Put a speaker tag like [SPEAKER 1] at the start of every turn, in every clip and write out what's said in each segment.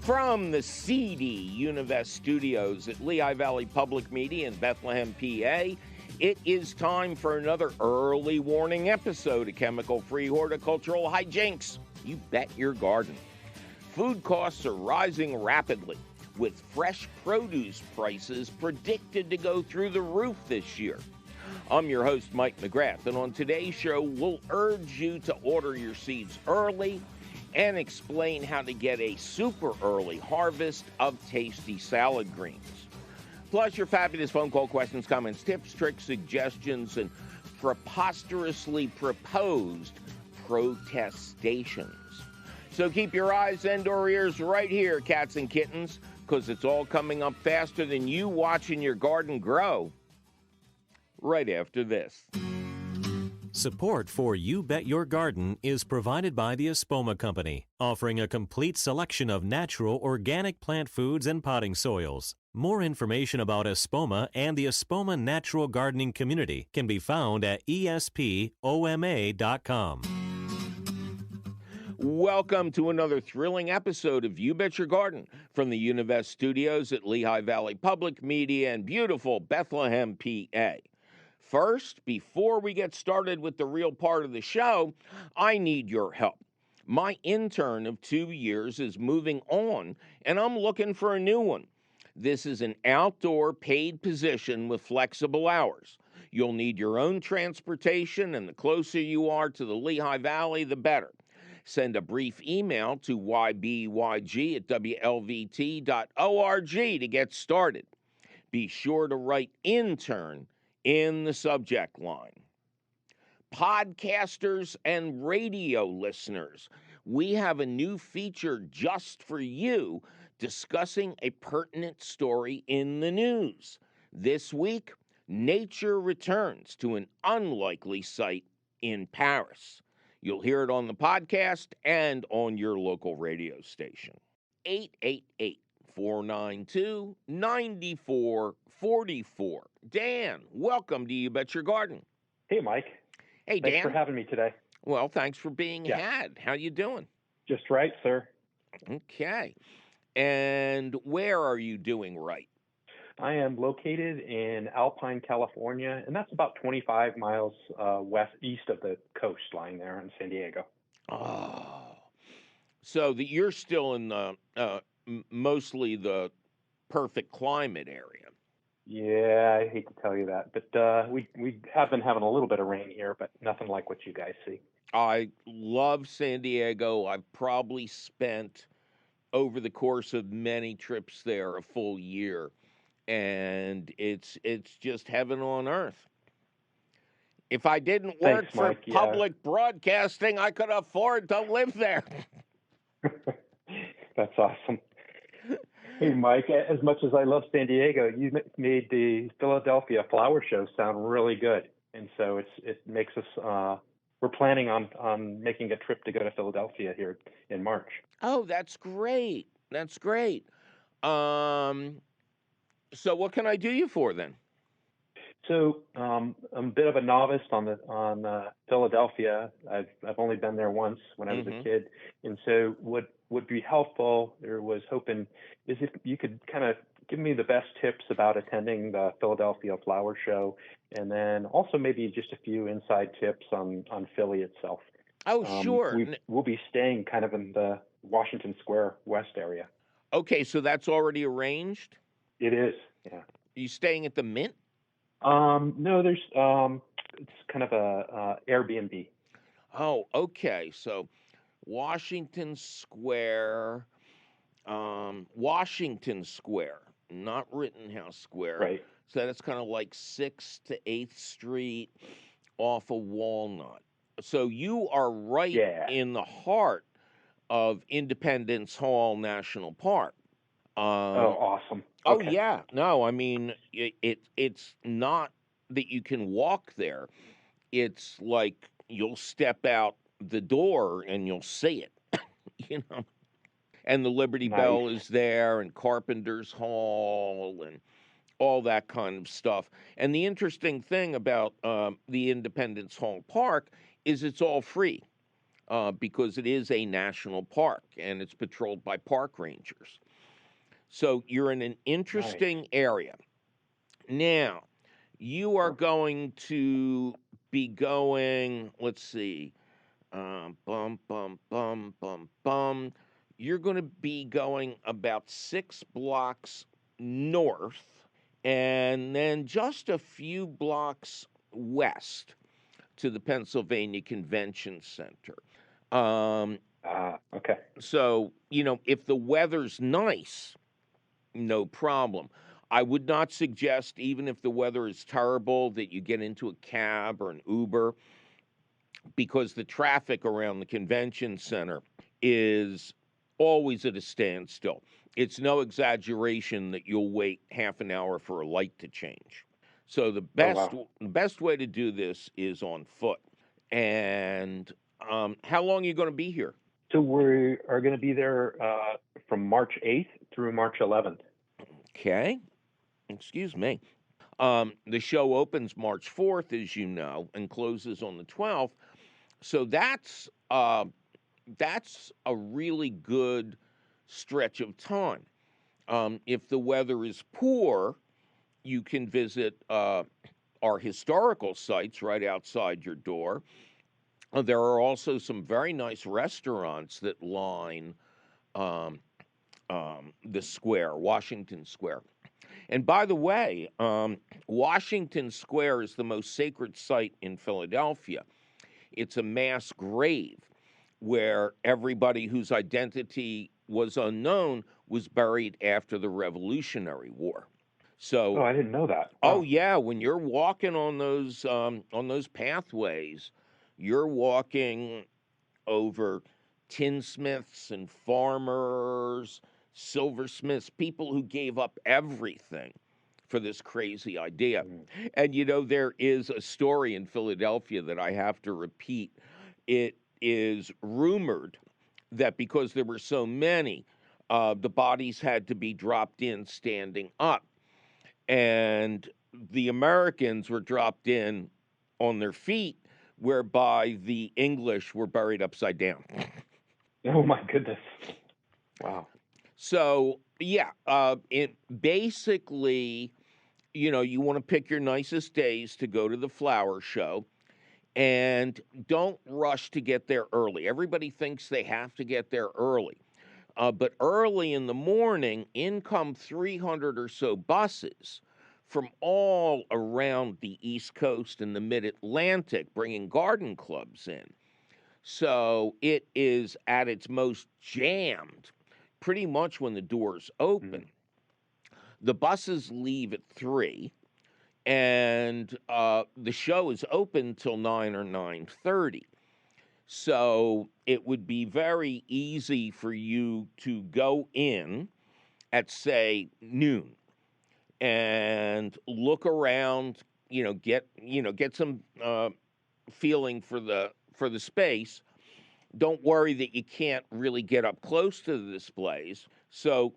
[SPEAKER 1] From the seedy Univest studios at Lehigh Valley Public Media in Bethlehem, PA, it is time for another early warning episode of Chemical-Free Horticultural Hijinks. You bet your garden. Food costs are rising rapidly, with fresh produce prices predicted to go through the roof this year. I'm your host, Mike McGrath, and on today's show, we'll urge you to order your seeds early and explain how to get a super early harvest of tasty salad greens. Plus, your fabulous phone call questions, comments, tips, tricks, suggestions, and preposterously proposed protestations. So keep your eyes and or ears right here, cats and kittens, because it's all coming up faster than you watching your garden grow right after this.
[SPEAKER 2] Support for You Bet Your Garden is provided by the Espoma Company, offering a complete selection of natural organic plant foods and potting soils. More information about Espoma and the Espoma Natural Gardening Community can be found at espoma.com.
[SPEAKER 1] Welcome to another thrilling episode of You Bet Your Garden from the Univest studios at Lehigh Valley Public Media in beautiful Bethlehem, PA. First, before we get started with the real part of the show, I need your help. My intern of 2 years is moving on, and I'm looking for a new one. This is an outdoor paid position with flexible hours. You'll need your own transportation, and the closer you are to the Lehigh Valley, the better. Send a brief email to ybyg@wlvt.org to get started. Be sure to write intern in the subject line. Podcasters and radio listeners, we have a new feature just for you discussing a pertinent story in the news. This week, nature returns to an unlikely site in Paris. You'll hear it on the podcast and on your local radio station. 888-492-9444. Dan, welcome to You Bet Your Garden.
[SPEAKER 3] Hey, Mike.
[SPEAKER 1] Hey, Dan.
[SPEAKER 3] Thanks for having me today.
[SPEAKER 1] Well, thanks for being had. How you doing?
[SPEAKER 3] Just right, sir.
[SPEAKER 1] Okay. And where are you doing right?
[SPEAKER 3] I am located in Alpine, California, and that's about 25 miles east of the coastline there in San Diego.
[SPEAKER 1] Oh. So you're still in the mostly the perfect climate area.
[SPEAKER 3] Yeah, I hate to tell you that, but we have been having a little bit of rain here, but nothing like what you guys see.
[SPEAKER 1] I love San Diego. I've probably spent over the course of many trips there a full year, and it's just heaven on earth. If I didn't work for
[SPEAKER 3] Mike.
[SPEAKER 1] public broadcasting, I could afford to live there.
[SPEAKER 3] That's awesome. Hey, Mike, as much as I love San Diego, you made the Philadelphia Flower Show sound really good. And so it makes us, we're planning on making a trip to go to Philadelphia here in March.
[SPEAKER 1] Oh, that's great. That's great. So what can I do you for then?
[SPEAKER 3] So I'm a bit of a novice on Philadelphia. I've only been there once when I was a kid, and so what would be helpful, or was hoping, is if you could kind of give me the best tips about attending the Philadelphia Flower Show, and then also maybe just a few inside tips on Philly itself.
[SPEAKER 1] Oh, sure.
[SPEAKER 3] We'll be staying kind of in the Washington Square West area.
[SPEAKER 1] Okay, so that's already arranged?
[SPEAKER 3] It is, yeah.
[SPEAKER 1] Are you staying at the Mint?
[SPEAKER 3] No, there's it's kind of a Airbnb.
[SPEAKER 1] Oh, okay. So Washington Square, not Rittenhouse Square.
[SPEAKER 3] Right.
[SPEAKER 1] So that's kind of like 6th to 8th Street off of Walnut. So you are right in the heart of Independence Hall National Park.
[SPEAKER 3] Awesome.
[SPEAKER 1] Oh,
[SPEAKER 3] okay.
[SPEAKER 1] yeah. No, I mean, it's not that you can walk there. It's like you'll step out the door and you'll see it, you know. And the Liberty Bell is there, and Carpenter's Hall, and all that kind of stuff. And the interesting thing about the Independence Hall Park is it's all free. because it is a national park and it's patrolled by park rangers. So you're in an
[SPEAKER 3] Nice.
[SPEAKER 1] interesting area. Now, you are going to be going, let's see, bum, bum, bum, bum, bum. You're going to be going about 6 blocks north and then just a few blocks west to the Pennsylvania Convention Center.
[SPEAKER 3] Okay.
[SPEAKER 1] So, if the weather's nice, no problem. I would not suggest, even if the weather is terrible, that you get into a cab or an Uber because the traffic around the convention center is always at a standstill. It's no exaggeration that you'll wait half an hour for a light to change. So the
[SPEAKER 3] Oh,
[SPEAKER 1] best
[SPEAKER 3] wow.
[SPEAKER 1] best way to do this is on foot. And how long are you going to be here?
[SPEAKER 3] So we are going to be there from March 8th through March 11th.
[SPEAKER 1] Okay, excuse me. The show opens March 4th, as you know, and closes on the 12th. So that's a really good stretch of time. If the weather is poor, you can visit our historical sites right outside your door. There are also some very nice restaurants that line um, the square, Washington Square. And by the way, Washington Square is the most sacred site in Philadelphia. It's a mass grave where everybody whose identity was unknown was buried after the Revolutionary War.
[SPEAKER 3] Oh,
[SPEAKER 1] So,
[SPEAKER 3] I didn't know that.
[SPEAKER 1] oh
[SPEAKER 3] Wow.
[SPEAKER 1] yeah, when you're walking on those pathways, you're walking over tinsmiths and farmers, silversmiths, people who gave up everything for this crazy idea.
[SPEAKER 3] Mm.
[SPEAKER 1] And there is a story in Philadelphia that I have to repeat. It is rumored that because there were so many, the bodies had to be dropped in standing up. And the Americans were dropped in on their feet, whereby the English were buried upside down.
[SPEAKER 3] Oh, my goodness. Wow.
[SPEAKER 1] So, yeah, it basically, you want to pick your nicest days to go to the flower show and don't rush to get there early. Everybody thinks they have to get there early. But early in the morning, in come 300 or so buses from all around the East Coast and the Mid Atlantic, bringing garden clubs in. So it is at its most jammed pretty much when the doors
[SPEAKER 3] Mm.
[SPEAKER 1] open. The buses leave at 3, and the show is open till 9 or 9:30. So it would be very easy for you to go in at, say, noon and look around, get some feeling for the space. Don't worry that you can't really get up close to the displays. So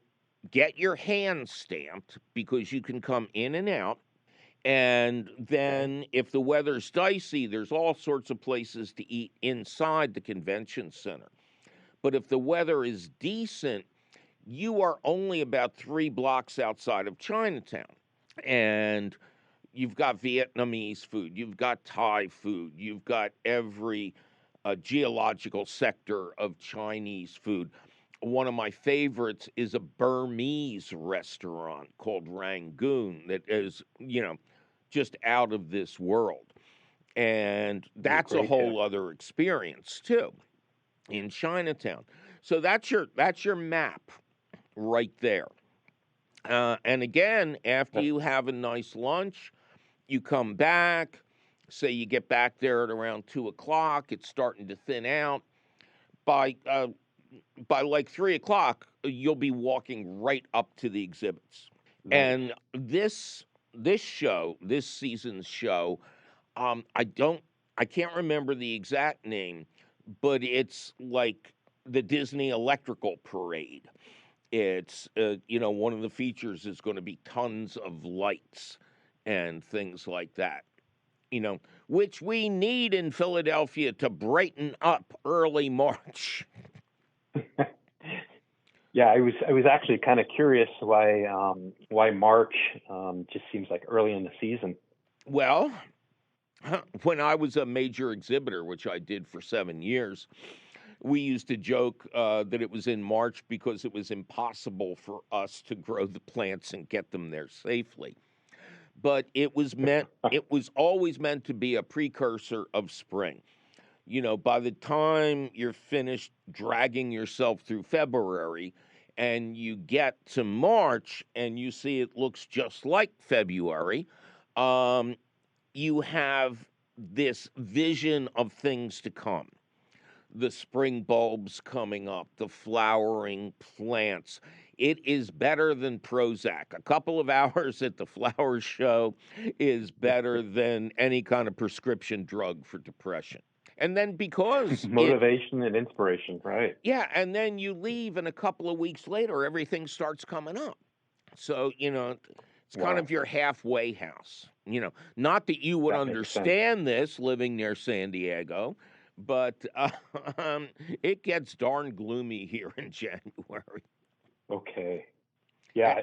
[SPEAKER 1] get your hand stamped because you can come in and out. And
[SPEAKER 3] Okay.
[SPEAKER 1] then if the weather's dicey, there's all sorts of places to eat inside the convention center. But if the weather is decent, you are only about 3 blocks outside of Chinatown. And you've got Vietnamese food, you've got Thai food, you've got every geological sector of Chinese food. One of my favorites is a Burmese restaurant called Rangoon that is, just out of this world. And
[SPEAKER 3] Oh,
[SPEAKER 1] that's a
[SPEAKER 3] great. Yeah.
[SPEAKER 1] whole other experience too in Chinatown. So that's your map right there. And again, after
[SPEAKER 3] That's
[SPEAKER 1] you have a nice lunch, you come back. Say you get back there at around 2 o'clock. It's starting to thin out. By like 3 o'clock, you'll be walking right up to the exhibits.
[SPEAKER 3] nice.
[SPEAKER 1] And this show, this season's show, I don't, I can't remember the exact name, but it's like the Disney Electrical Parade. It's one of the features is going to be tons of lights and things like that. You know, which we need in Philadelphia to brighten up early March.
[SPEAKER 3] Yeah, I was actually kind of curious why March just seems like early in the season.
[SPEAKER 1] Well, when I was a major exhibitor, which I did for 7 years, we used to joke that it was in March because it was impossible for us to grow the plants and get them there safely. But it was always meant to be a precursor of spring. You know, by the time you're finished dragging yourself through February and you get to March and you see it looks just like February, um, you have this vision of things to come. The spring bulbs coming up, the flowering plants. It is better than Prozac. A couple of hours at the flower show is better than any kind of prescription drug for depression. And then because
[SPEAKER 3] Motivation and inspiration, right?
[SPEAKER 1] yeah, and then you leave, and a couple of weeks later, everything starts coming up. So, you know, it's kind
[SPEAKER 3] Wow,
[SPEAKER 1] of your halfway house. You know, not that you would
[SPEAKER 3] that makes sense.
[SPEAKER 1] understand this living near San Diego, but it gets darn gloomy here in January.
[SPEAKER 3] Okay.
[SPEAKER 1] Eh,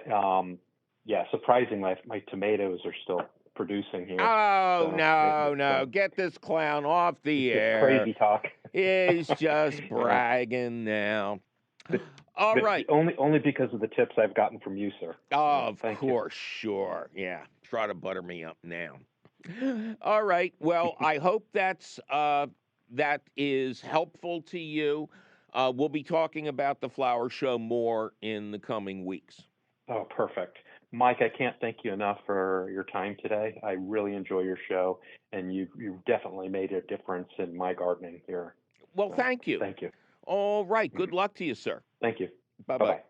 [SPEAKER 3] Yeah, surprisingly, my tomatoes are still producing here.
[SPEAKER 1] Oh,
[SPEAKER 3] So
[SPEAKER 1] no. Get this clown off the
[SPEAKER 3] it's just
[SPEAKER 1] air.
[SPEAKER 3] crazy talk.
[SPEAKER 1] He's just
[SPEAKER 3] Yeah,
[SPEAKER 1] bragging now.
[SPEAKER 3] but
[SPEAKER 1] All
[SPEAKER 3] but
[SPEAKER 1] right.
[SPEAKER 3] only because of the tips I've gotten from you, sir.
[SPEAKER 1] Oh, of
[SPEAKER 3] Thank you.
[SPEAKER 1] course, sure. Yeah. Try to butter me up now. All right. Well, I hope that is helpful to you. We'll be talking about the flower show more in the coming weeks.
[SPEAKER 3] Oh, perfect. Mike, I can't thank you enough for your time today. I really enjoy your show, and you've definitely made a difference in my gardening here.
[SPEAKER 1] Well,
[SPEAKER 3] So
[SPEAKER 1] thank you.
[SPEAKER 3] thank you.
[SPEAKER 1] All right. Good
[SPEAKER 3] Mhm.
[SPEAKER 1] luck to you, sir.
[SPEAKER 3] Thank you.
[SPEAKER 1] Bye bye.
[SPEAKER 3] Bye-bye.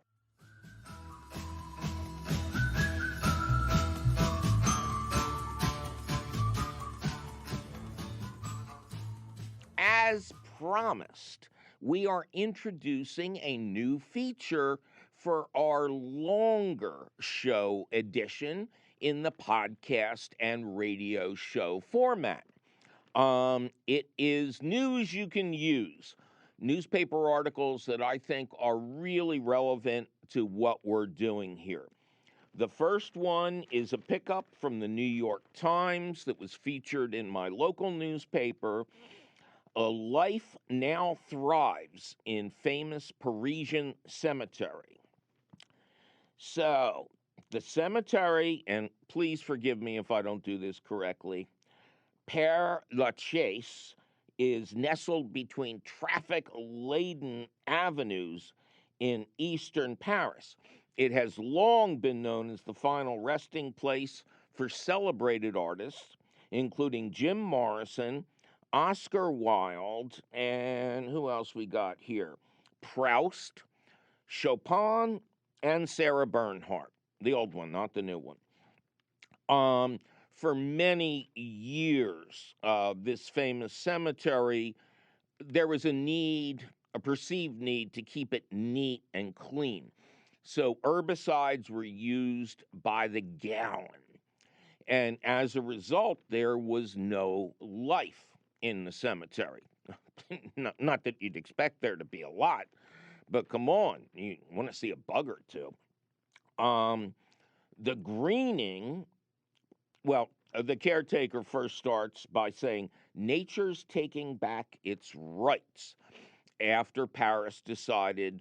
[SPEAKER 1] As promised, we are introducing a new feature for our longer show edition in the podcast and radio show format. It is news you can use, newspaper articles that I think are really relevant to what we're doing here. The first one is a pickup from the New York Times that was featured in my local newspaper. A life now thrives in famous Parisian cemetery. So, the cemetery, and please forgive me if I don't do this correctly, Père Lachaise is nestled between traffic laden avenues in eastern Paris. It has long been known as the final resting place for celebrated artists, including Jim Morrison, Oscar Wilde, and who else we got here? Proust, Chopin, and Sarah Bernhardt. The old one, not the new one. For many years, this famous cemetery, there was a perceived need to keep it neat and clean. So herbicides were used by the gallon. And as a result, there was no life in the cemetery. Not that you'd expect there to be a lot, but come on, you want to see a bug or two. The greening, well, the caretaker first starts by saying nature's taking back its rights after Paris decided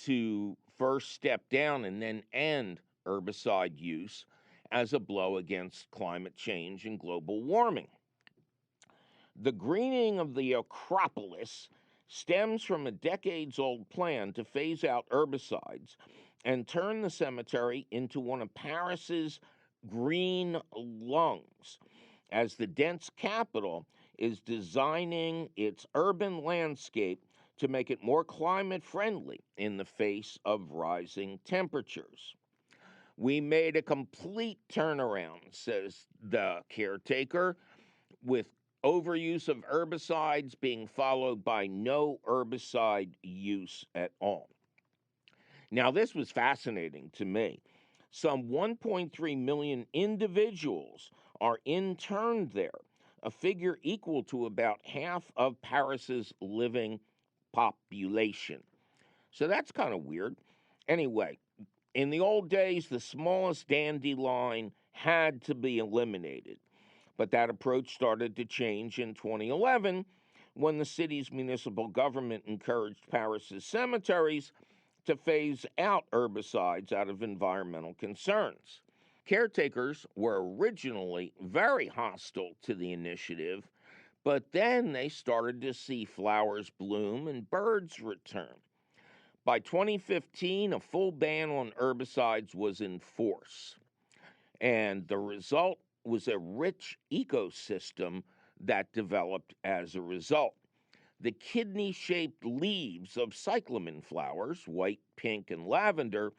[SPEAKER 1] to first step down and then end herbicide use as a blow against climate change and global warming. The greening of the Acropolis stems from a decades old plan to phase out herbicides and turn the cemetery into one of Paris's green lungs, as the dense capital is designing its urban landscape to make it more climate friendly in the face of rising temperatures. We made a complete turnaround, says the caretaker, with overuse of herbicides being followed by no herbicide use at all. Now, this was fascinating to me. Some 1.3 million individuals are interned there, a figure equal to about half of Paris's living population. So that's kind of weird. Anyway, in the old days, the smallest dandelion had to be eliminated. But that approach started to change in 2011 when the city's municipal government encouraged Paris's cemeteries to phase out herbicides out of environmental concerns. Caretakers were originally very hostile to the initiative, but then they started to see flowers bloom and birds return. By 2015, a full ban on herbicides was in force, and the result was a rich ecosystem that developed as a result. The kidney-shaped leaves of cyclamen flowers, white, pink, and lavender,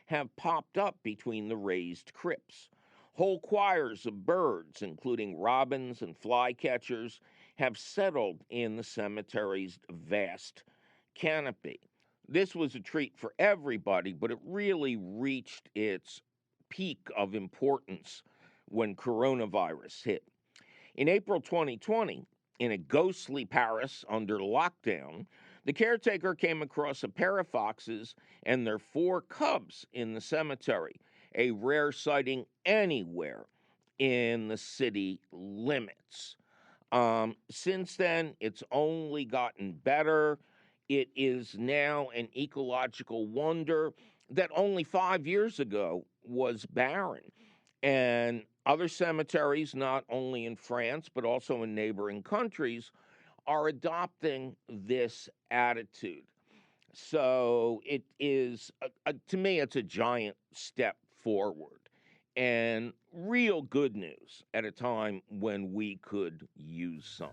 [SPEAKER 1] have popped up between the raised crypts. Whole choirs of birds, including robins and flycatchers, have settled in the cemetery's vast canopy. This was a treat for everybody, but it really reached its peak of importance when coronavirus hit. In April 2020, in a ghostly Paris under lockdown, the caretaker came across a pair of foxes and their 4 cubs in the cemetery, a rare sighting anywhere in the city limits. Since then, it's only gotten better. It is now an ecological wonder that only 5 years ago was barren. And other cemeteries, not only in France, but also in neighboring countries, are adopting this attitude. So it is, to me, it's a giant step forward and real good news at a time when we could use some.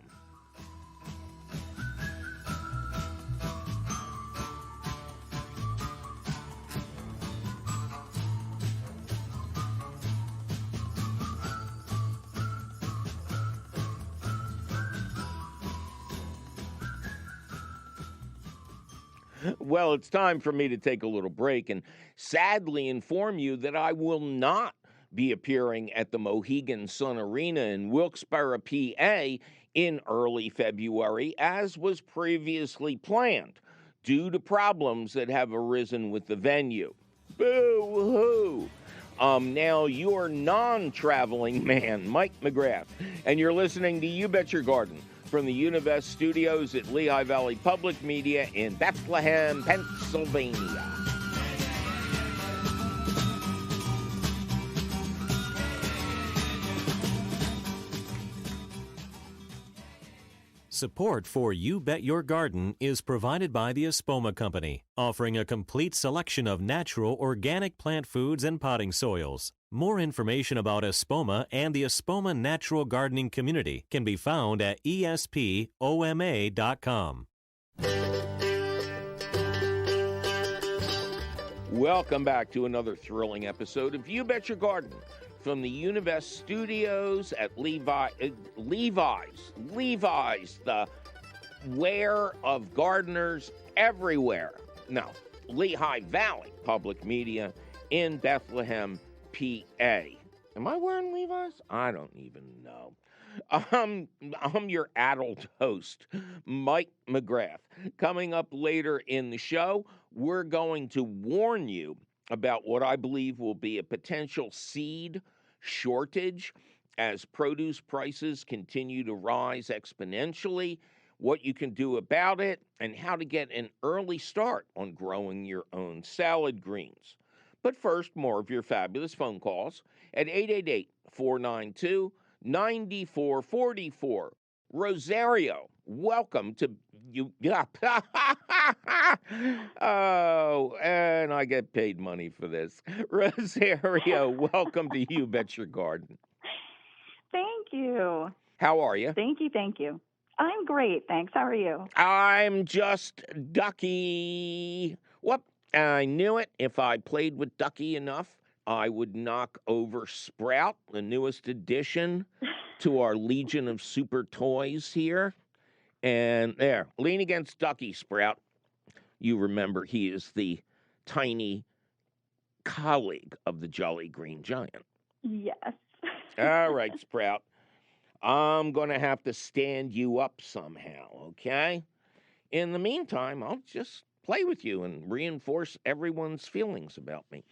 [SPEAKER 1] Well, it's time for me to take a little break and sadly inform you that I will not be appearing at the Mohegan Sun Arena in Wilkes-Barre, PA in early February, as was previously planned, due to problems that have arisen with the venue. Boo-hoo! Now, your non-traveling man, Mike McGrath, and you're listening to You Bet Your Garden from the Univest Studios at Lehigh Valley Public Media in Bethlehem, Pennsylvania.
[SPEAKER 2] Support for You Bet Your Garden is provided by the Espoma Company, offering a complete selection of natural organic plant foods and potting soils. More information about Espoma and the Espoma Natural Gardening Community can be found at espoma.com.
[SPEAKER 1] Welcome back to another thrilling episode of You Bet Your Garden from the Univest Studios at Levi's, the where of gardeners everywhere. No, Lehigh Valley Public Media in Bethlehem, PA. Am I wearing Levi's? I don't even know. I'm your adult host, Mike McGrath. Coming up later in the show, we're going to warn you about what I believe will be a potential seed shortage as produce prices continue to rise exponentially, what you can do about it, and how to get an early start on growing your own salad greens. But first, more of your fabulous phone calls at 888-492-9444. Rosario, welcome to you. Oh, and I get paid money for this. Rosario, welcome to You Bet Your Garden.
[SPEAKER 4] Thank you.
[SPEAKER 1] How are you?
[SPEAKER 4] Thank you. I'm great, thanks. How are you?
[SPEAKER 1] I'm just Ducky. Whoop. I knew it. If I played with Ducky enough, I would knock over Sprout, the newest addition to our Legion of Super Toys here. And there, lean against Ducky, Sprout. You remember he is the tiny colleague of the Jolly Green Giant.
[SPEAKER 4] Yes.
[SPEAKER 1] All right, Sprout. I'm going to have to stand you up somehow, okay? In the meantime, I'll just play with you and reinforce everyone's feelings about me.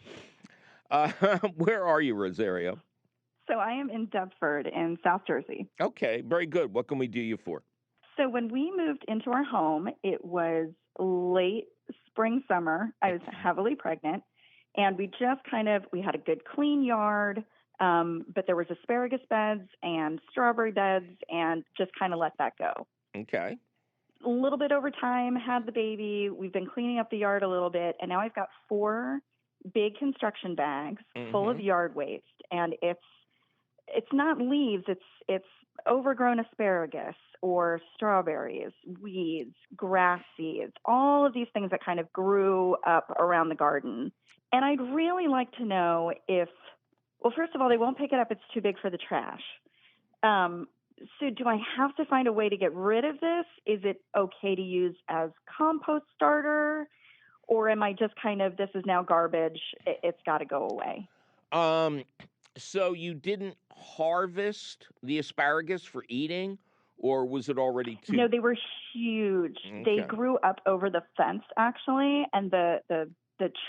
[SPEAKER 1] Where are you, Rosario?
[SPEAKER 4] So I am in Deptford in South Jersey.
[SPEAKER 1] Okay, very good. What can we do you for?
[SPEAKER 4] So when we moved into our home, it was late spring, summer. I was heavily pregnant, and we just we had a good clean yard, but there was asparagus beds and strawberry beds, and just kind of let that go.
[SPEAKER 1] Okay.
[SPEAKER 4] A little bit over time, had the baby. We've been cleaning up the yard a little bit, and now I've got 4 big construction bags full of yard waste, and it's not leaves, it's overgrown asparagus or strawberries, weeds, grass seeds, all of these things that kind of grew up around the garden. And I'd really like to know well, first of all, they won't pick it up. It's too big for the trash. So do I have to find a way to get rid of this? Is it okay to use as compost starter? Or am I just this is now garbage, it's got to go away?
[SPEAKER 1] So you didn't harvest the asparagus for eating, or was it already too?
[SPEAKER 4] No, they were huge.
[SPEAKER 1] Okay.
[SPEAKER 4] They grew up over the fence, actually, and the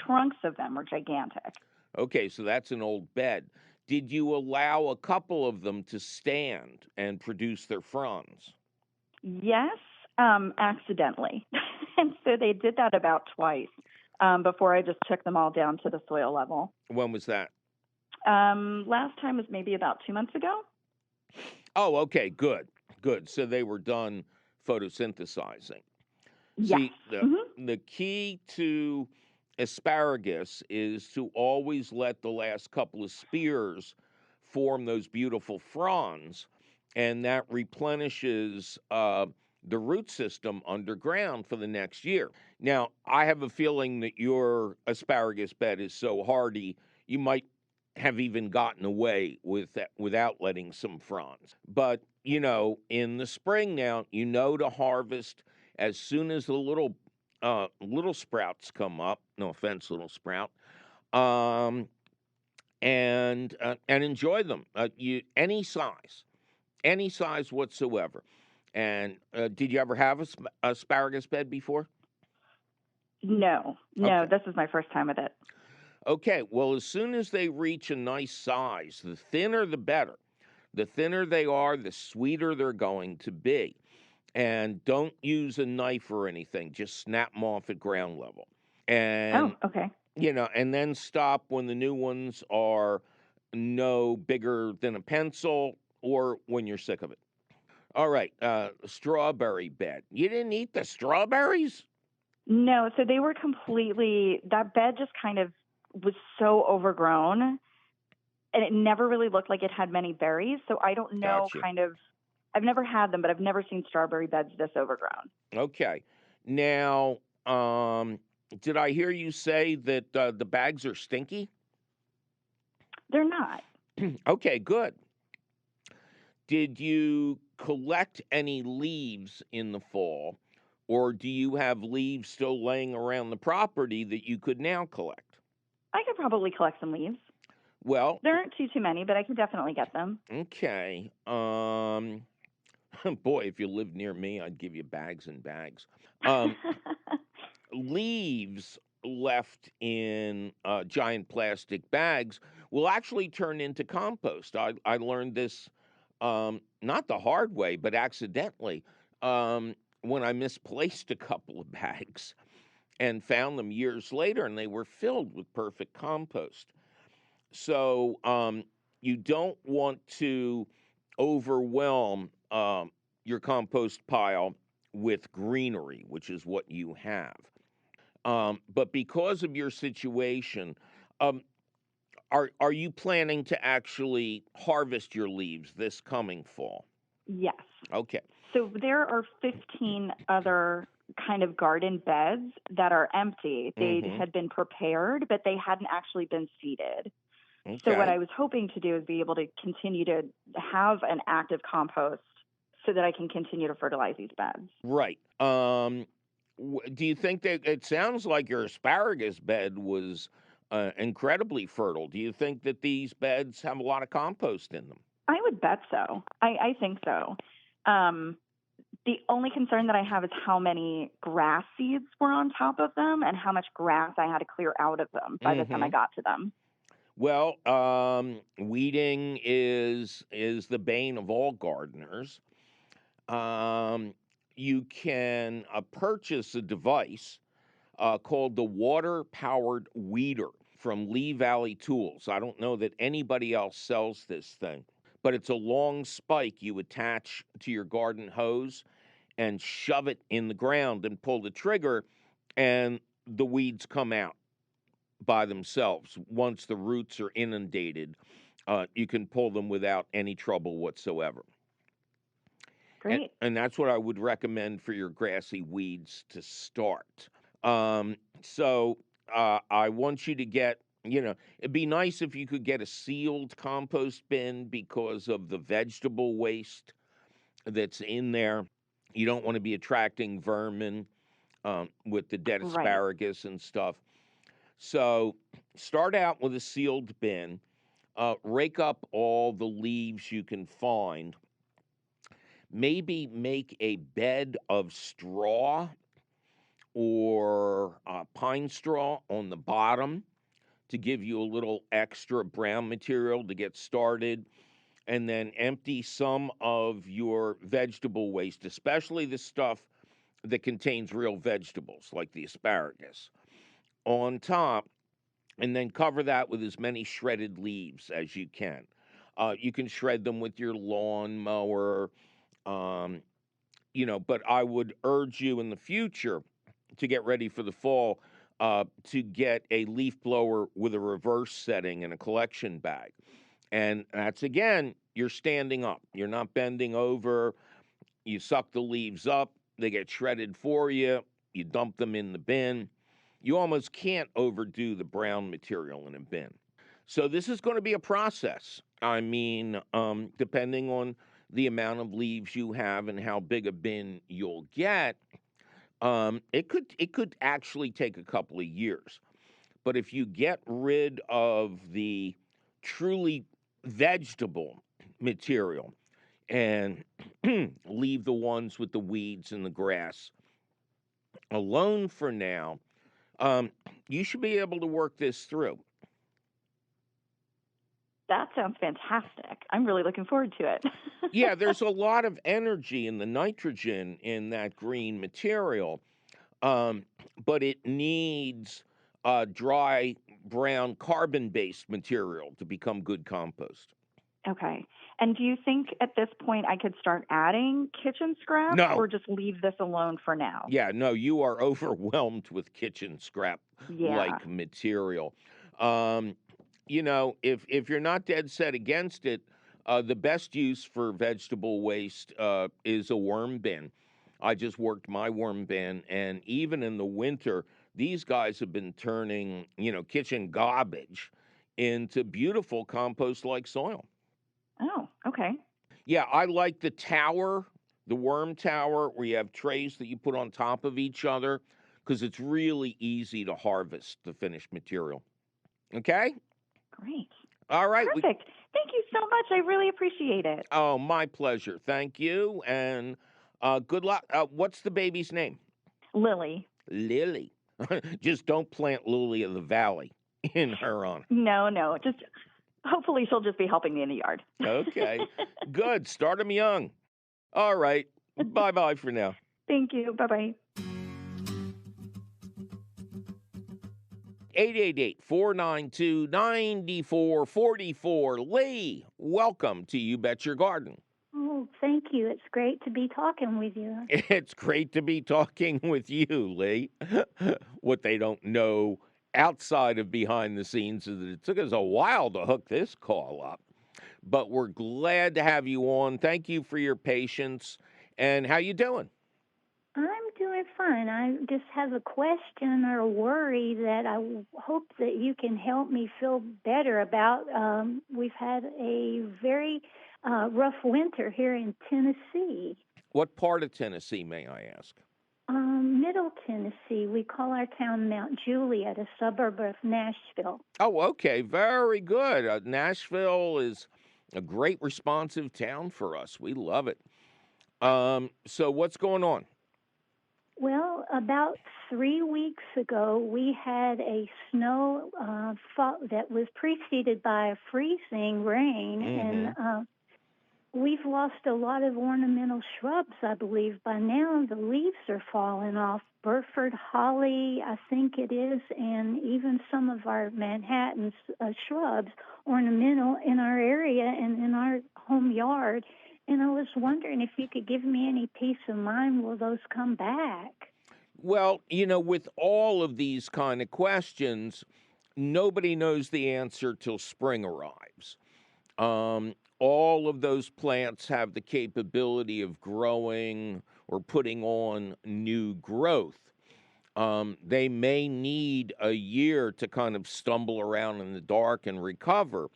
[SPEAKER 4] trunks of them were gigantic.
[SPEAKER 1] Okay, so that's an old bed. Did you allow a couple of them to stand and produce their fronds?
[SPEAKER 4] Yes, accidentally. And so they did that about twice before I just took them all down to the soil level.
[SPEAKER 1] When was that?
[SPEAKER 4] Last time was maybe about 2 months ago.
[SPEAKER 1] Oh, okay, good. So they were done photosynthesizing.
[SPEAKER 4] Yes.
[SPEAKER 1] See, the key to asparagus is to always let the last couple of spears form those beautiful fronds, and that replenishes the root system underground for the next year. Now, I have a feeling that your asparagus bed is so hardy, you might have even gotten away with that without letting some fronds. But, in the spring now, to harvest as soon as the little sprouts come up. No offense, little sprout. And enjoy them. Any size whatsoever. And did you ever have a asparagus bed before?
[SPEAKER 4] No,
[SPEAKER 1] Okay.
[SPEAKER 4] This is my first time with it.
[SPEAKER 1] Okay, well, as soon as they reach a nice size, the thinner the better. The thinner they are, the sweeter they're going to be. And don't use a knife or anything. Just snap them off at ground level. And,
[SPEAKER 4] okay.
[SPEAKER 1] And then stop when the new ones are no bigger than a pencil or when you're sick of it. All right, strawberry bed. You didn't eat the strawberries?
[SPEAKER 4] No, so they were that bed just was so overgrown, and it never really looked like it had many berries. So I don't know,
[SPEAKER 1] Gotcha.
[SPEAKER 4] I've never had them, but I've never seen strawberry beds this overgrown.
[SPEAKER 1] Okay. Now, did I hear you say that the bags are stinky?
[SPEAKER 4] They're not.
[SPEAKER 1] Okay, good. Did you collect any leaves in the fall, or do you have leaves still laying around the property that you could now collect?
[SPEAKER 4] I could probably collect some leaves.
[SPEAKER 1] Well,
[SPEAKER 4] there aren't too many, but I can definitely get them.
[SPEAKER 1] Okay. Boy, if you lived near me, I'd give you bags and bags. Leaves left in giant plastic bags will actually turn into compost. I learned this not the hard way, but accidentally when I misplaced a couple of bags and found them years later, and they were filled with perfect compost. So you don't want to overwhelm your compost pile with greenery, which is what you have. But because of your situation, are you planning to actually harvest your leaves this coming fall?
[SPEAKER 4] Yes.
[SPEAKER 1] Okay.
[SPEAKER 4] So there are 15 other kind of garden beds that are empty. They had been prepared, but they hadn't actually been seeded.
[SPEAKER 1] Okay.
[SPEAKER 4] So what I was hoping to do is be able to continue to have an active compost so that I can continue to fertilize these beds.
[SPEAKER 1] Right. Do you think that it sounds like your asparagus bed was incredibly fertile? Do you think that these beds have a lot of compost in them?
[SPEAKER 4] I would bet so. I think so. The only concern that I have is how many grass seeds were on top of them and how much grass I had to clear out of them by the time I got to them.
[SPEAKER 1] Well, weeding is the bane of all gardeners. You can purchase a device called the water-powered weeder from Lee Valley Tools. I don't know that anybody else sells this thing, but it's a long spike you attach to your garden hose and shove it in the ground and pull the trigger, and the weeds come out by themselves. Once the roots are inundated, you can pull them without any trouble whatsoever.
[SPEAKER 4] Great.
[SPEAKER 1] And that's what I would recommend for your grassy weeds to start. So I want you to get, it'd be nice if you could get a sealed compost bin because of the vegetable waste that's in there. You don't want to be attracting vermin with the dead asparagus and stuff. So start out with a sealed bin. Rake up all the leaves you can find. Maybe make a bed of straw or pine straw on the bottom to give you a little extra brown material to get started. And then empty some of your vegetable waste, especially the stuff that contains real vegetables like the asparagus, on top, and then cover that with as many shredded leaves as you can. You can shred them with your lawnmower, but I would urge you in the future to get ready for the fall to get a leaf blower with a reverse setting and a collection bag. And that's, again, you're standing up. You're not bending over. You suck the leaves up. They get shredded for you. You dump them in the bin. You almost can't overdo the brown material in a bin. So this is going to be a process. I mean, depending on the amount of leaves you have and how big a bin you'll get, it could actually take a couple of years. But if you get rid of the truly vegetable material and leave the ones with the weeds and the grass alone for now, you should be able to work this through.
[SPEAKER 4] That sounds fantastic. I'm really looking forward to it.
[SPEAKER 1] Yeah, there's a lot of energy in the nitrogen in that green material, but it needs dry, brown, carbon-based material to become good compost.
[SPEAKER 4] Okay. And do you think at this point I could start adding kitchen scraps
[SPEAKER 1] No.
[SPEAKER 4] or just leave this alone for now?
[SPEAKER 1] Yeah, no, you are overwhelmed with kitchen scrap-like material. If you're not dead set against it, the best use for vegetable waste is a worm bin. I just worked my worm bin, and even in the winter, these guys have been turning, kitchen garbage into beautiful compost-like soil.
[SPEAKER 4] Oh, okay.
[SPEAKER 1] Yeah, I like the tower, the worm tower, where you have trays that you put on top of each other, because it's really easy to harvest the finished material. Okay?
[SPEAKER 4] Great.
[SPEAKER 1] All right.
[SPEAKER 4] Perfect. Thank you so much. I really appreciate it.
[SPEAKER 1] Oh, my pleasure. Thank you, and good luck. What's the baby's name?
[SPEAKER 4] Lily.
[SPEAKER 1] Lily. Just don't plant Lily of the Valley in her honor.
[SPEAKER 4] No. Just hopefully she'll just be helping me in the yard.
[SPEAKER 1] Okay. Good. Start them young. All right. Bye-bye for now.
[SPEAKER 4] Thank you. Bye-bye.
[SPEAKER 1] 888-492-9444. Lee, welcome to You Bet Your Garden.
[SPEAKER 5] Oh, thank you. It's great to be talking with you.
[SPEAKER 1] It's great to be talking with you, Lee. What they don't know outside of behind the scenes is that it took us a while to hook this call up. But we're glad to have you on. Thank you for your patience. And how you doing?
[SPEAKER 5] I'm doing fine. I just have a question or a worry that I hope that you can help me feel better about. We've had a very rough winter here in Tennessee.
[SPEAKER 1] What part of Tennessee, may I ask?
[SPEAKER 5] Middle Tennessee. We call our town Mount Juliet, a suburb of Nashville.
[SPEAKER 1] Oh, okay. Very good. Nashville is A great responsive town for us. We love it. So what's going on?
[SPEAKER 5] Well, about 3 weeks ago, we had a snow fall that was preceded by a freezing rain, and we've lost a lot of ornamental shrubs, I believe. By now, the leaves are falling off. Burford holly, I think it is, and even some of our Manhattan shrubs, ornamental in our area and in our home yard. And I was wondering if you could give me any peace of mind, will those come back?
[SPEAKER 1] Well, with all of these kind of questions, nobody knows the answer till spring arrives. All of those plants have the capability of growing or putting on new growth. They may need a year to kind of stumble around in the dark and recover,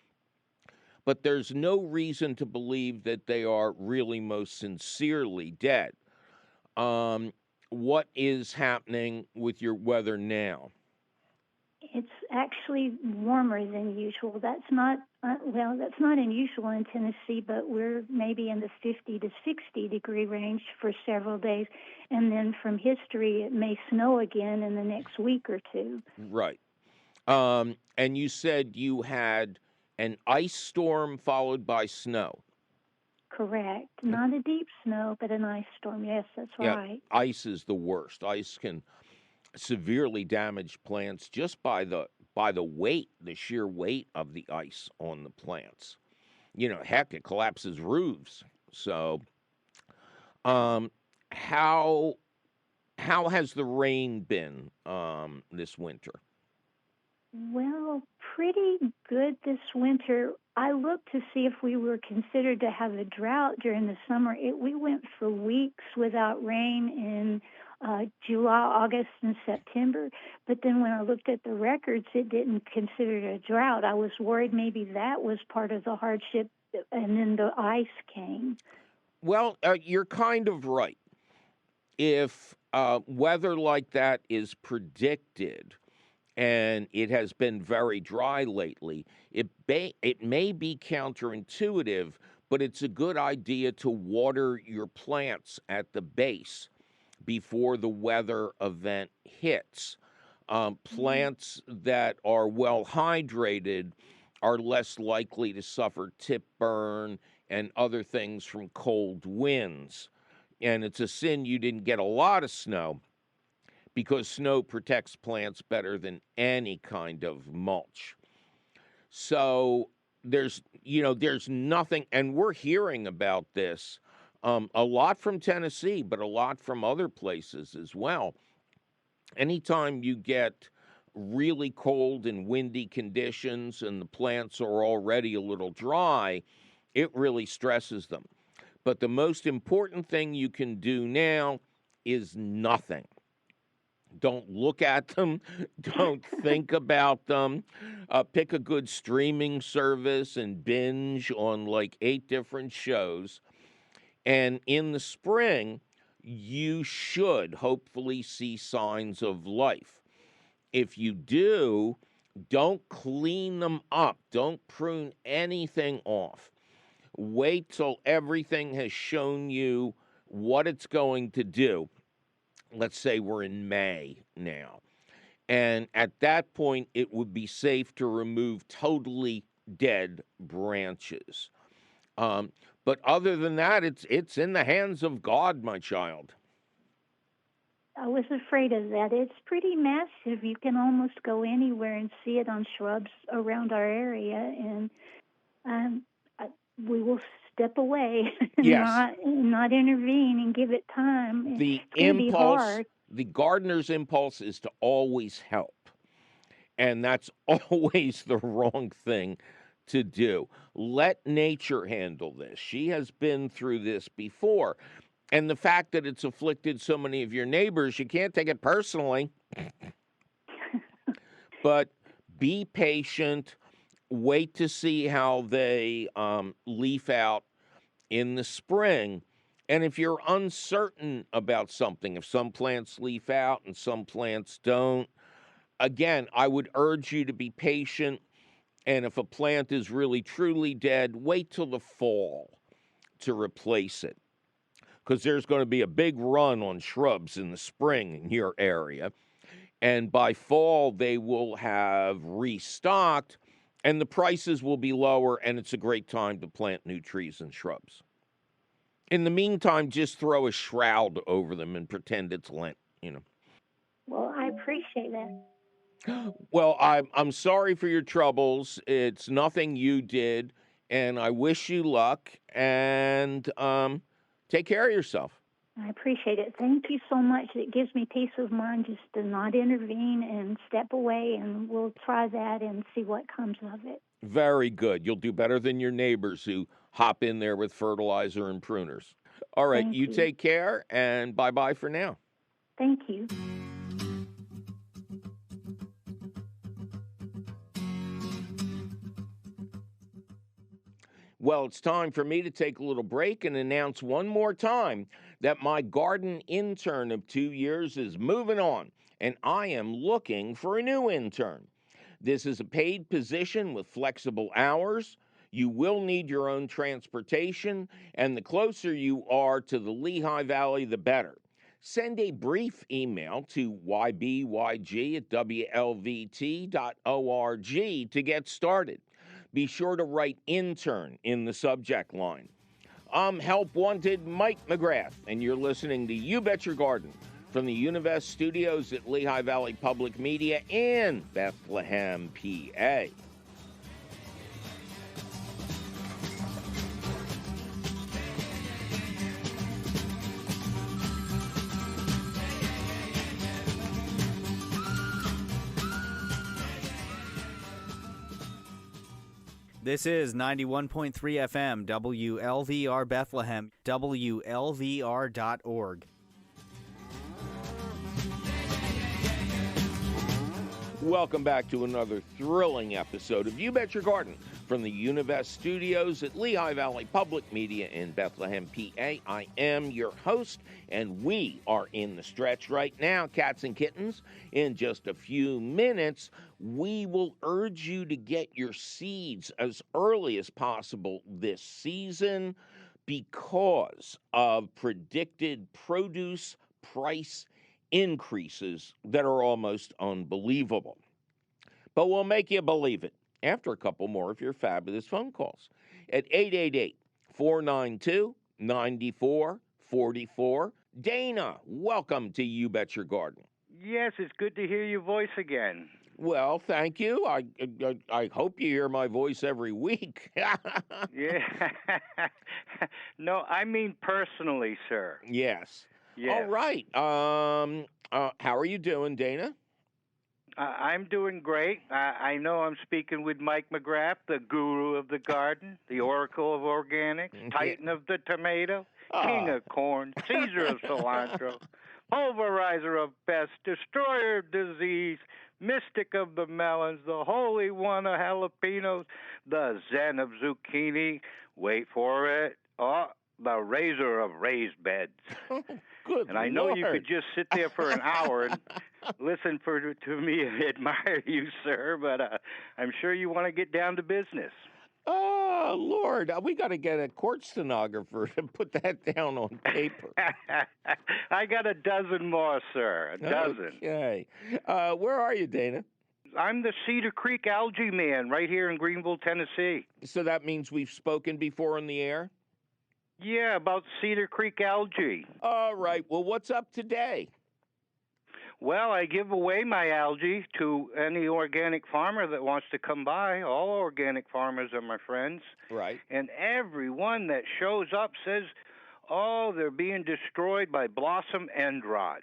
[SPEAKER 1] but there's no reason to believe that they are really most sincerely dead. What is happening with your weather now?
[SPEAKER 5] It's actually warmer than usual. That's not unusual in Tennessee, but we're maybe in the 50 to 60 degree range for several days. And then from history, it may snow again in the next week or two.
[SPEAKER 1] Right. And you said you had an ice storm followed by snow.
[SPEAKER 5] Correct. Not a deep snow, but an ice storm. Yes, that's right.
[SPEAKER 1] Ice is the worst. Ice can severely damage plants just by the weight, the sheer weight of the ice on the plants. Heck, it collapses roofs. So, how has the rain been this winter?
[SPEAKER 5] Well, pretty good this winter. I looked to see if we were considered to have a drought during the summer. We went for weeks without rain in July, August, and September. But then when I looked at the records, it didn't consider it a drought. I was worried maybe that was part of the hardship, and then the ice came.
[SPEAKER 1] Well, you're kind of right. If weather like that is predicted, and it has been very dry lately, it may be counterintuitive, but it's a good idea to water your plants at the base before the weather event hits. Plants that are well hydrated are less likely to suffer tip burn and other things from cold winds. And it's a sin you didn't get a lot of snow, because snow protects plants better than any kind of mulch. So there's nothing, and we're hearing about this a lot from Tennessee, but a lot from other places as well. Anytime you get really cold and windy conditions and the plants are already a little dry, it really stresses them. But the most important thing you can do now is nothing. Don't look at them. Don't think about them. Pick a good streaming service and binge on like 8 different shows. And in the spring, you should hopefully see signs of life. If you do, don't clean them up. Don't prune anything off. Wait till everything has shown you what it's going to do. Let's say we're in May now. And at that point, it would be safe to remove totally dead branches. But other than that, it's in the hands of God, my child.
[SPEAKER 5] I was afraid of that. It's pretty massive. You can almost go anywhere and see it on shrubs around our area. And we will step away and not intervene and give it time.
[SPEAKER 1] The impulse, the gardener's impulse is to always help. And that's always the wrong thing to do. Let nature handle this. She has been through this before. And the fact that it's afflicted so many of your neighbors, you can't take it personally. But be patient. Wait to see how they leaf out in the spring. And if you're uncertain about something, if some plants leaf out and some plants don't, again, I would urge you to be patient And if a plant is really, truly dead, wait till the fall to replace it, because there's going to be a big run on shrubs in the spring in your area. And by fall, they will have restocked, and the prices will be lower, and it's a great time to plant new trees and shrubs. In the meantime, just throw a shroud over them and pretend it's Lent,
[SPEAKER 5] Well, I appreciate that.
[SPEAKER 1] Well, I'm sorry for your troubles. It's nothing you did, and I wish you luck, and take care of yourself.
[SPEAKER 5] I appreciate it. Thank you so much. It gives me peace of mind just to not intervene and step away, and we'll try that and see what comes of it.
[SPEAKER 1] Very good. You'll do better than your neighbors who hop in there with fertilizer and pruners. All right,
[SPEAKER 5] Thank
[SPEAKER 1] you
[SPEAKER 5] you.
[SPEAKER 1] take care, and bye-bye for now.
[SPEAKER 5] Thank you.
[SPEAKER 1] Well, it's time for me to take a little break and announce one more time that my garden intern of 2 years is moving on, and I am looking for a new intern. This is a paid position with flexible hours. You will need your own transportation, and the closer you are to the Lehigh Valley, the better. Send a brief email to ybyg@wlvt.org to get started. Be sure to write intern in the subject line. I'm Help Wanted Mike McGrath, and you're listening to You Bet Your Garden from the Univest Studios at Lehigh Valley Public Media in Bethlehem, PA.
[SPEAKER 6] This is 91.3 FM, WLVR Bethlehem, WLVR.org.
[SPEAKER 1] Welcome back to another thrilling episode of You Bet Your Garden from the Univest Studios at Lehigh Valley Public Media in Bethlehem, PA. I am your host, and we are in the stretch right now, cats and kittens. In just a few minutes, we will urge you to get your seeds as early as possible this season because of predicted produce price increases that are almost unbelievable. But we'll make you believe it after a couple more of your fabulous phone calls at 888-492-9444. Dana, welcome to You Bet Your Garden.
[SPEAKER 7] Yes, it's good to hear your voice again.
[SPEAKER 1] Well, thank you. I hope you hear my voice every week.
[SPEAKER 7] Yeah. No, I mean personally, sir.
[SPEAKER 1] Yes.
[SPEAKER 7] Yes.
[SPEAKER 1] All right. How are you doing, Dana?
[SPEAKER 7] I'm doing great. I know I'm speaking with Mike McGrath, the guru of the garden, the oracle of organics, titan of the tomato, king of corn, Caesar of cilantro, pulverizer of pests, destroyer of disease, mystic of the melons, the holy one of jalapenos, the zen of zucchini. Wait for it. The raiser of raised beds.
[SPEAKER 1] Good
[SPEAKER 7] and I know
[SPEAKER 1] Lord.
[SPEAKER 7] You could just sit there for an hour and listen to me and admire you, sir, but I'm sure you want to get down to business.
[SPEAKER 1] Oh, Lord, we got to get a court stenographer to put that down on paper.
[SPEAKER 7] I got a dozen more, sir, a dozen.
[SPEAKER 1] Okay. Where are you, Dana?
[SPEAKER 7] I'm the Cedar Creek algae man right here in Greenville, Tennessee.
[SPEAKER 1] So that means we've spoken before on the air?
[SPEAKER 7] Yeah, about Cedar Creek algae.
[SPEAKER 1] All right. Well, what's up today?
[SPEAKER 7] Well, I give away my algae to any organic farmer that wants to come by. All organic farmers are my friends.
[SPEAKER 1] Right.
[SPEAKER 7] And everyone that shows up says, oh, they're being destroyed by blossom end rot.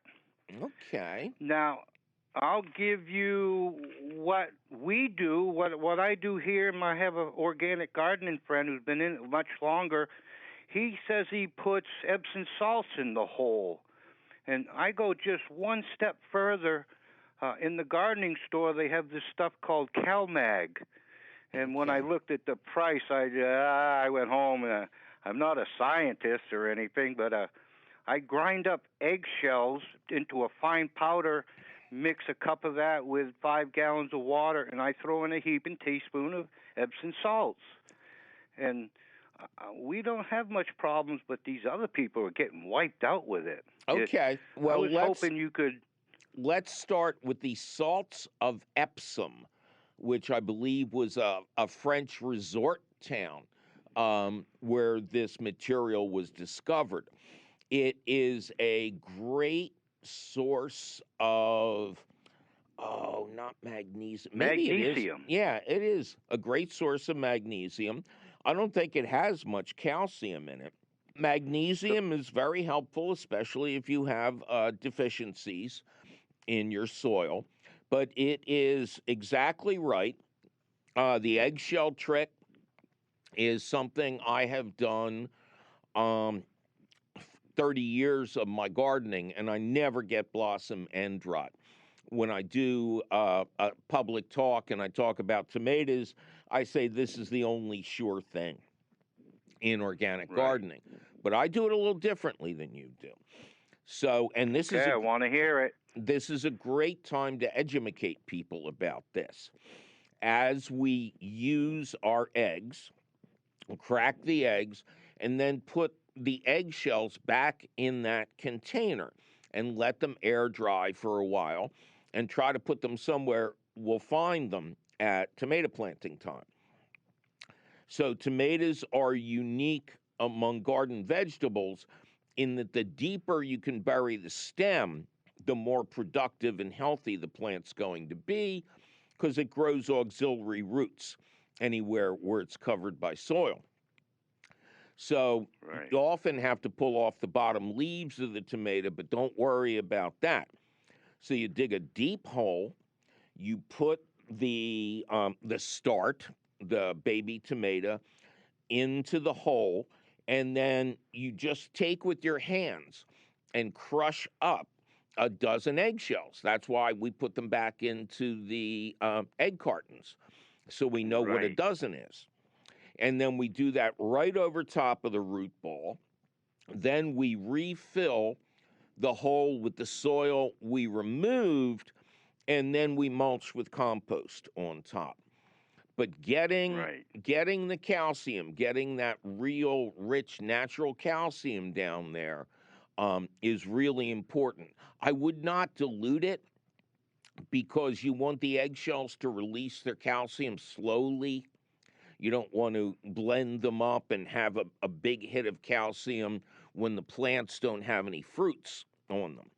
[SPEAKER 1] Okay.
[SPEAKER 7] Now, I'll give you what we do, what I do here. I have an organic gardening friend who's been in it much longer. He says he puts Epsom salts in the hole. And I go just one step further. In the gardening store, they have this stuff called CalMag. And when I looked at the price, I went home. And I'm not a scientist or anything, but I grind up eggshells into a fine powder, mix a cup of that with 5 gallons of water, and I throw in a heaping teaspoon of Epsom salts. And we don't have much problems, but these other people are getting wiped out with it.
[SPEAKER 1] Okay. Well,
[SPEAKER 7] I was hoping you could.
[SPEAKER 1] Let's start with the salts of Epsom, which I believe was a French resort town where this material was discovered. It is a great source of, not magnesium. Maybe
[SPEAKER 7] Magnesium.
[SPEAKER 1] It is. Yeah, it is a great source of magnesium. I don't think it has much calcium in it. Magnesium is very helpful, especially if you have deficiencies in your soil. But it is exactly right. The eggshell trick is something I have done 30 years of my gardening, and I never get blossom end rot. When I do a public talk and I talk about tomatoes, I say this is the only sure thing in organic gardening. But I do it a little differently than you do. So, and this is
[SPEAKER 7] I want to hear it.
[SPEAKER 1] This is a great time to educate people about this. As we use our eggs, crack the eggs, and then put the eggshells back in that container and let them air dry for a while and try to put them somewhere we'll find them at tomato planting time. So tomatoes are unique among garden vegetables in that the deeper you can bury the stem, the more productive and healthy the plant's going to be because it grows auxiliary roots anywhere where it's covered by soil. So you often have to pull off the bottom leaves of the tomato, but don't worry about that. So you dig a deep hole, you put the start, the baby tomato, into the hole, and then you just take with your hands and crush up a dozen eggshells. That's why we put them back into the egg cartons, so we know what a dozen is. And then we do that right over top of the root ball. Then we refill the hole with the soil we removed, and then we mulch with compost on top. But getting the calcium, getting that real rich natural calcium down there is really important. I would not dilute it because you want the eggshells to release their calcium slowly. You don't want to blend them up and have a big hit of calcium when the plants don't have any fruits on them.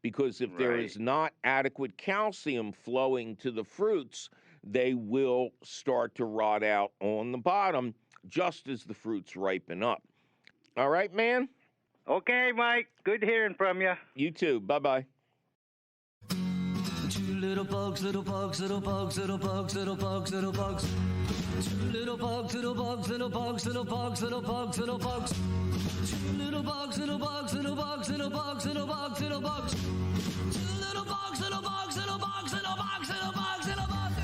[SPEAKER 1] Because if there is not adequate calcium flowing to the fruits, they will start to rot out on the bottom just as the fruits ripen up. All right, man?
[SPEAKER 7] Okay, Mike. Good hearing from you.
[SPEAKER 1] You too. Bye-bye.
[SPEAKER 8] Two little bugs, little bugs, little bugs, little bugs, little bugs, little bugs. Two little bugs, little bugs, little bugs, little bugs, little bugs, little bugs. Two little bugs, little bugs, little bugs, little bugs, little bugs, little bugs. Two little bugs, little bugs, little bugs, little bugs, little bugs, little bugs.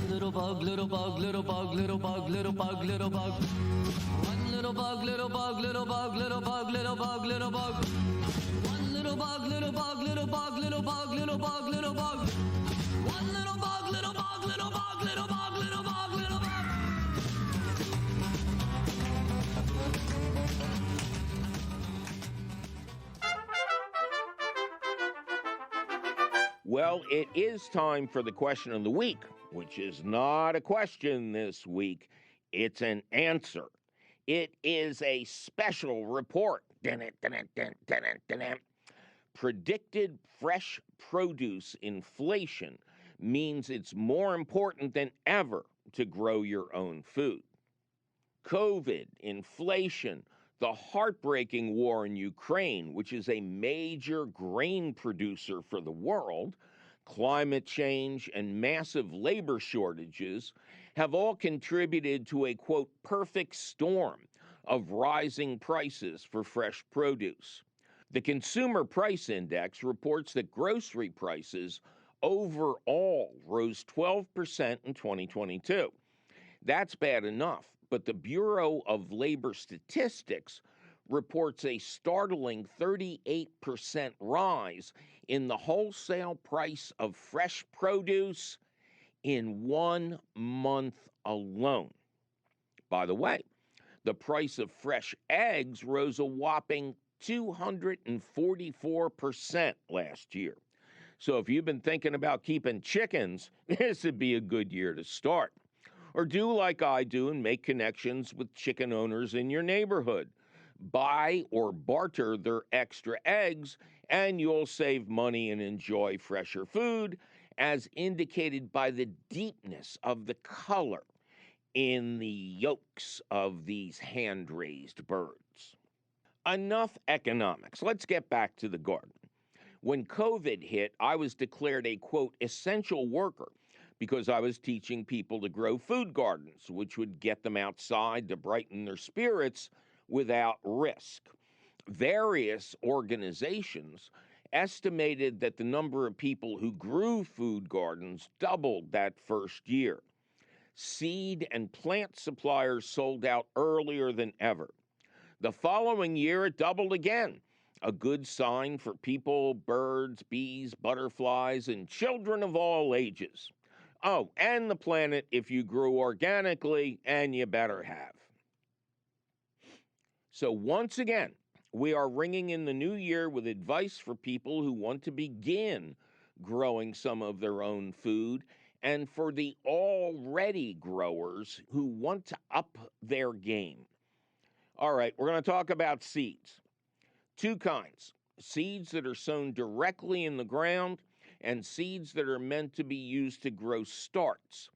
[SPEAKER 8] Little bug, little bug, little bug, little bug, little bug, little bug. One little bug, little bug, little bug, little bug, little bug, little bug. One little bug, little bug, little bug, little bug, little bug, little bug. One little bug, little bug, little bug, little bug, little bug, little bug.
[SPEAKER 1] Well, it is time for the question of the week, which is not a question this week. It's an answer. It is a special report. Predicted fresh produce inflation means it's more important than ever to grow your own food. COVID, inflation, the heartbreaking war in Ukraine, which is a major grain producer for the world, climate change, and massive labor shortages have all contributed to a, quote, perfect storm of rising prices for fresh produce. The Consumer Price Index reports that grocery prices overall rose 12% in 2022. That's bad enough, but the Bureau of Labor Statistics reports a startling 38% rise in the wholesale price of fresh produce in 1 month alone. By the way, the price of fresh eggs rose a whopping 244% last year. So if you've been thinking about keeping chickens, this would be a good year to start. Or do like I do and make connections with chicken owners in your neighborhood. Buy or barter their extra eggs, and you'll save money and enjoy fresher food, as indicated by the deepness of the color in the yolks of these hand-raised birds. Enough economics. Let's get back to the garden. When COVID hit, I was declared a, quote, essential worker because I was teaching people to grow food gardens, which would get them outside to brighten their spirits without risk. Various organizations estimated that the number of people who grew food gardens doubled that first year. Seed and plant suppliers sold out earlier than ever. The following year, it doubled again, a good sign for people, birds, bees, butterflies, and children of all ages. Oh, and the planet if you grew organically, and you better have. So once again, we are ringing in the new year with advice for people who want to begin growing some of their own food, and for the already growers who want to up their game. All right, we're going to talk about seeds. Two kinds: seeds that are sown directly in the ground and seeds that are meant to be used to grow starts,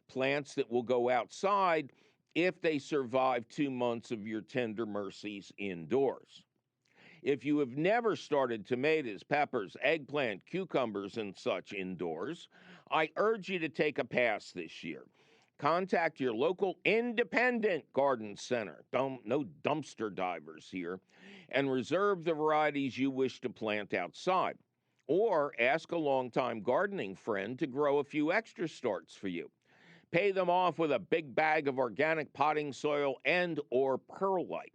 [SPEAKER 1] plants that will go outside if they survive 2 months of your tender mercies indoors. If you have never started tomatoes, peppers, eggplant, cucumbers, and such indoors, I urge you to take a pass this year. Contact your local independent garden center, no dumpster divers here, and reserve the varieties you wish to plant outside. Or ask a longtime gardening friend to grow a few extra starts for you. Pay them off with a big bag of organic potting soil and or perlite.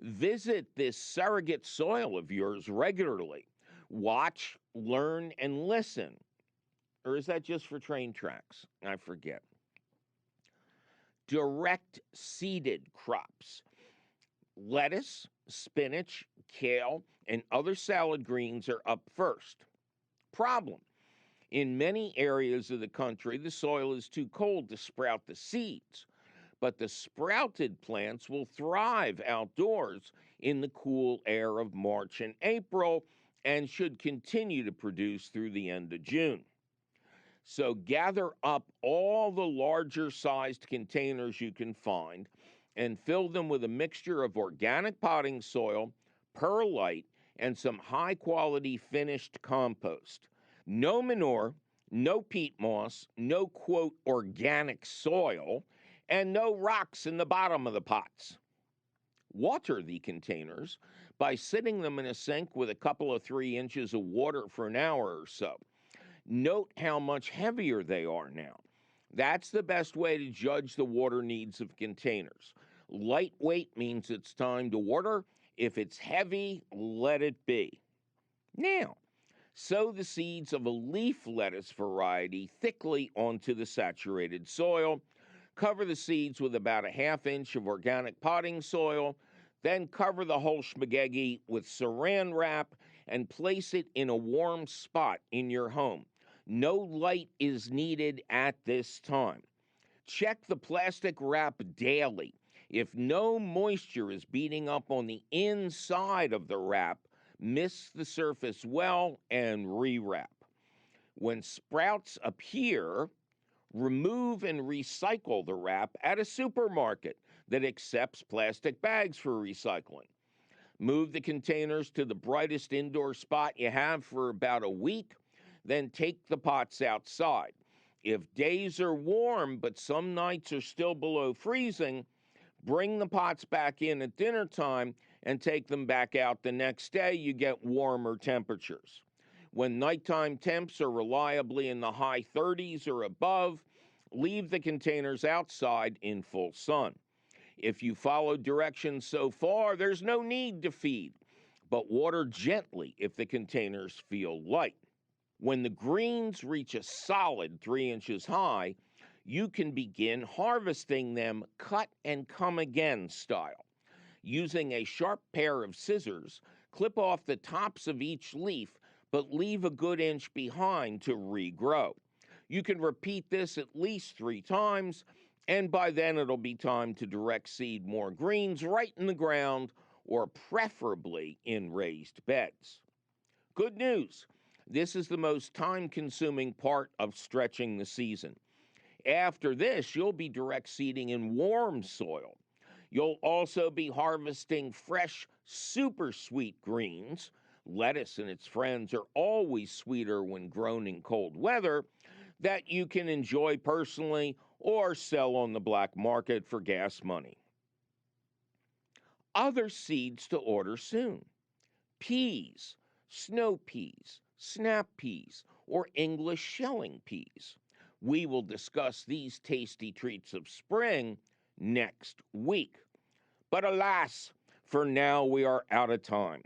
[SPEAKER 1] Visit this surrogate soil of yours regularly. Watch, learn, and listen. Or is that just for train tracks? I forget. Direct seeded crops. Lettuce, spinach, kale, and other salad greens are up first. Problem: in many areas of the country, the soil is too cold to sprout the seeds, but the sprouted plants will thrive outdoors in the cool air of March and April and should continue to produce through the end of June. So gather up all the larger sized containers you can find and fill them with a mixture of organic potting soil, perlite, and some high quality finished compost. No manure, no peat moss, no, quote, organic soil, and no rocks in the bottom of the pots. Water the containers by sitting them in a sink with a couple of 3 inches of water for an hour or so. Note how much heavier they are now. That's the best way to judge the water needs of containers. Lightweight means it's time to water. If it's heavy, let it be. Now, sow the seeds of a leaf lettuce variety thickly onto the saturated soil. Cover the seeds with about a 1/2 inch of organic potting soil. Then cover the whole schmagegi with saran wrap and place it in a warm spot in your home. No light is needed at this time. Check the plastic wrap daily. If no moisture is beating up on the inside of the wrap, mist the surface well and rewrap. When sprouts appear, remove and recycle the wrap at a supermarket that accepts plastic bags for recycling. Move the containers to the brightest indoor spot you have for about a week, then take the pots outside. If days are warm but some nights are still below freezing, bring the pots back in at dinner time and take them back out the next day, you get warmer temperatures. When nighttime temps are reliably in the high 30s or above, leave the containers outside in full sun. If you followed directions so far, there's no need to feed, but water gently if the containers feel light. When the greens reach a solid 3 inches high, you can begin harvesting them cut and come again style. Using a sharp pair of scissors, clip off the tops of each leaf, but leave a good inch behind to regrow. You can repeat this at least 3 times, and by then it'll be time to direct seed more greens right in the ground, or preferably in raised beds. Good news, this is the most time-consuming part of stretching the season. After this, you'll be direct seeding in warm soil. You'll also be harvesting fresh, super sweet greens. Lettuce and its friends are always sweeter when grown in cold weather, that you can enjoy personally or sell on the black market for gas money. Other seeds to order soon: peas, snow peas, snap peas, or English shelling peas. We will discuss these tasty treats of spring next week. But alas, for now we are out of time.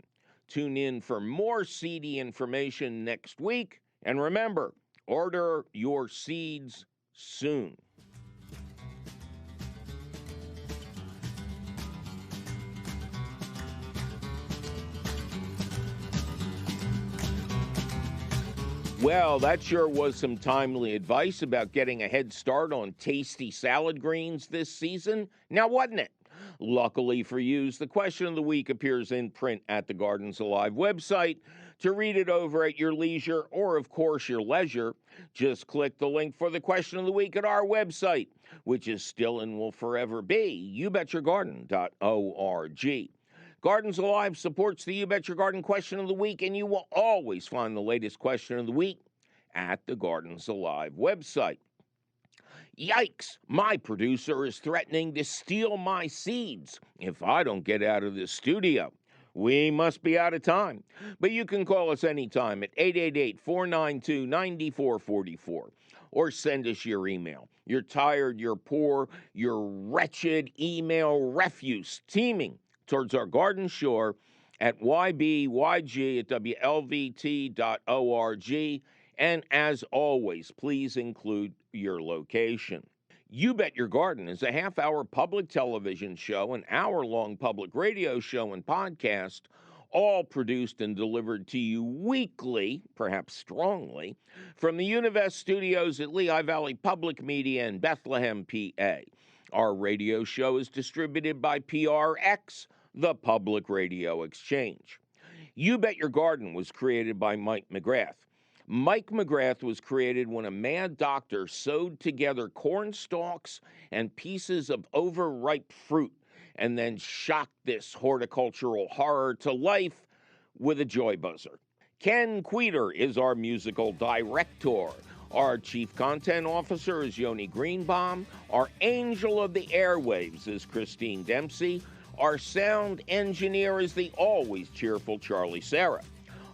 [SPEAKER 1] Tune in for more seedy information next week, and remember, order your seeds soon. Well, that sure was some timely advice about getting a head start on tasty salad greens this season, now wasn't it? Luckily for you, the question of the week appears in print at the Gardens Alive website. To read it over at your leisure, or of course your leisure, just click the link for the question of the week at our website, which is still and will forever be youbetyourgarden.org. Gardens Alive supports the You Bet Your Garden question of the week, and you will always find the latest question of the week at the Gardens Alive website. Yikes, my producer is threatening to steal my seeds if I don't get out of this studio. We must be out of time, but you can call us anytime at 888-492-9444 or send us your email. You're tired, you're poor, you're wretched email refuse teeming towards our garden shore at YBYG at WLVT.org. And as always, please include your location. You Bet Your Garden is a half-hour public television show, an hour-long public radio show and podcast, all produced and delivered to you weekly, perhaps strongly, from the Univest studios at Lehigh Valley Public Media in Bethlehem, PA. Our radio show is distributed by PRX, the Public Radio Exchange. You Bet Your Garden was created by Mike McGrath. Mike McGrath was created when a mad doctor sewed together corn stalks and pieces of overripe fruit and then shocked this horticultural horror to life with a joy buzzer. Ken Queter is our musical director. Our chief content officer is Yoni Greenbaum. Our angel of the airwaves is Christine Dempsey. Our sound engineer is the always cheerful Charlie Sarah.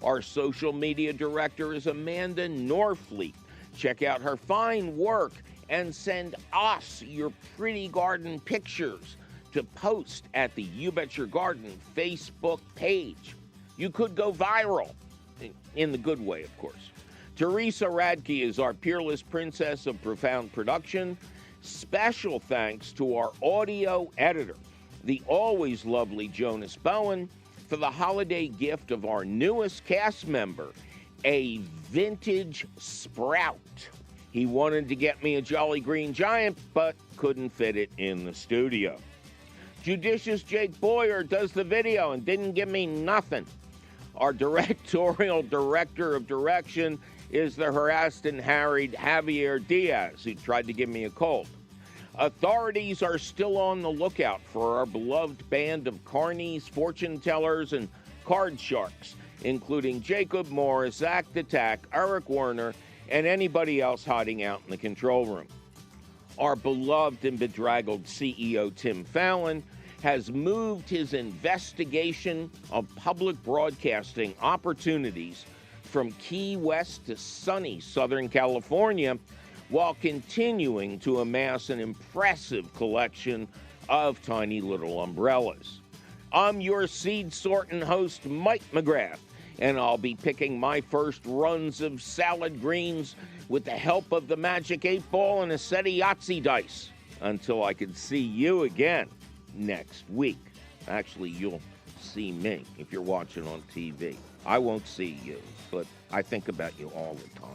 [SPEAKER 1] Our social media director is Amanda Norfleet. Check out her fine work and send us your pretty garden pictures to post at the You Bet Your Garden Facebook page. You could go viral, in the good way, of course. Teresa Radke is our peerless princess of profound production. Special thanks to our audio editor, the always lovely Jonas Bowen, for the holiday gift of our newest cast member, a vintage sprout. He wanted to get me a Jolly Green Giant, but couldn't fit it in the studio. Judicious Jake Boyer does the video and didn't give me nothing. Our directorial director of direction is the harassed and harried Javier Diaz, who tried to give me a cold. Authorities are still on the lookout for our beloved band of carnies, fortune tellers, and card sharks, including Jacob Morris, Zach Detak, Eric Werner, and anybody else hiding out in the control room. Our beloved and bedraggled CEO, Tim Fallon, has moved his investigation of public broadcasting opportunities from Key West to sunny Southern California, while continuing to amass an impressive collection of tiny little umbrellas. I'm your seed sorting host, Mike McGrath, and I'll be picking my first runs of salad greens with the help of the magic 8-ball and a set of Yahtzee dice until I can see you again next week. Actually, you'll see me if you're watching on TV. I won't see you, but I think about you all the time.